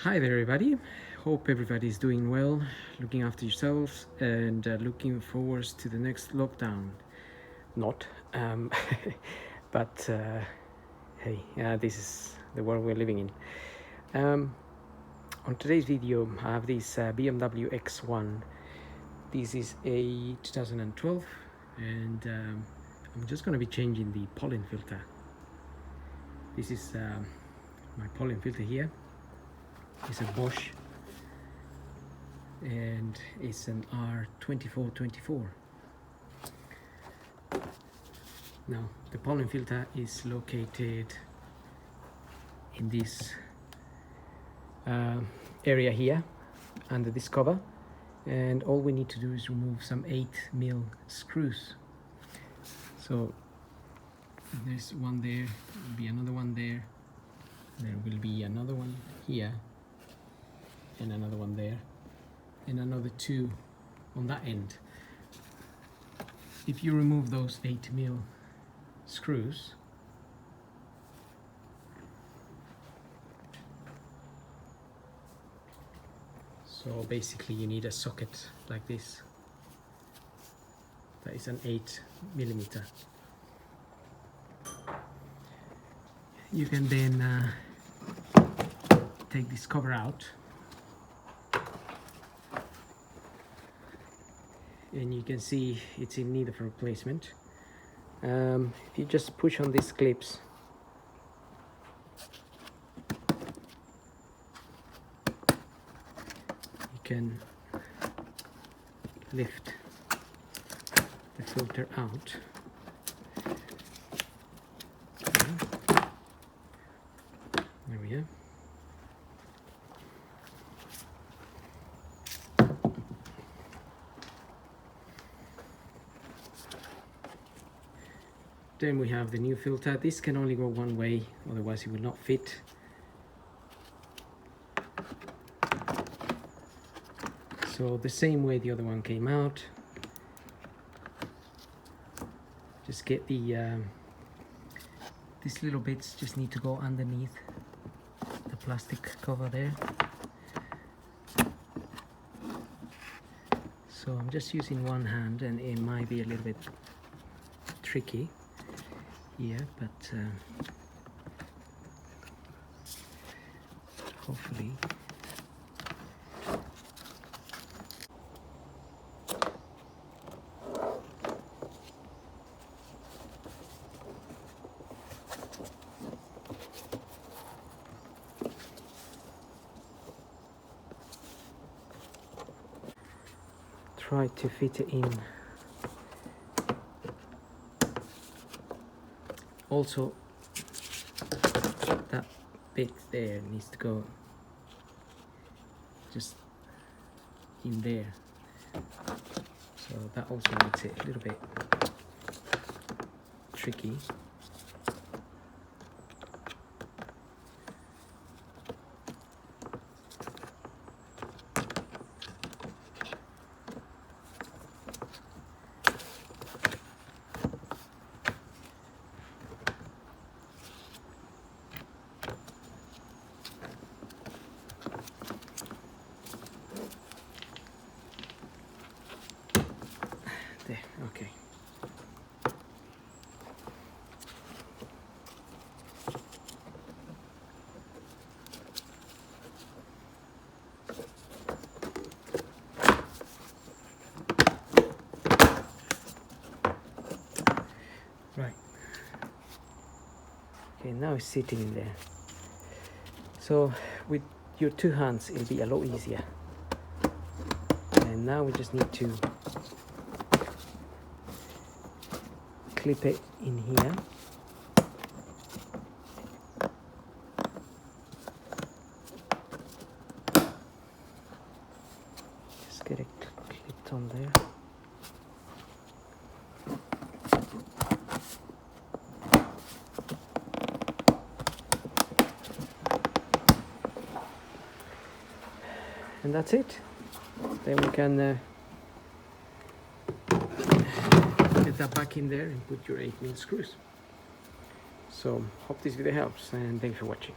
Hi there everybody, hope everybody is doing well, looking after yourselves and looking forward to the next lockdown. Not, but hey, this is the world we're living in. On today's video I have this BMW X1. This is a 2012 and I'm just going to be changing the pollen filter. This is my pollen filter here. It's a Bosch and it's an R2424. Now the pollen filter is located in this area here under this cover, and all we need to do is remove some 8mm screws. So there's one there, there will be another one there, there will be another one here, and another one there, and another two on that end. If you remove those 8mm screws, so basically you need a socket like this that is an 8mm. You can then take this cover out, and you can see it's in need of a replacement. If you just push on these clips, you can lift the filter out. There we are. Then we have the new filter. This can only go one way, otherwise it will not fit. So the same way the other one came out. Just get the these little bits just need to go underneath the plastic cover there. So I'm just using one hand, and it might be a little bit tricky. Yeah, but hopefully try to fit it in. Also, that bit there needs to go just in there, so that also makes it a little bit tricky. Okay. Right. Okay, now it's sitting in there. So with your two hands it'll be a lot easier. And now we just need to clip it in here. Just get it clipped on there. And that's it. Then we can get that back in there and put your 8mm screws. So hope this video helps, and thanks for watching.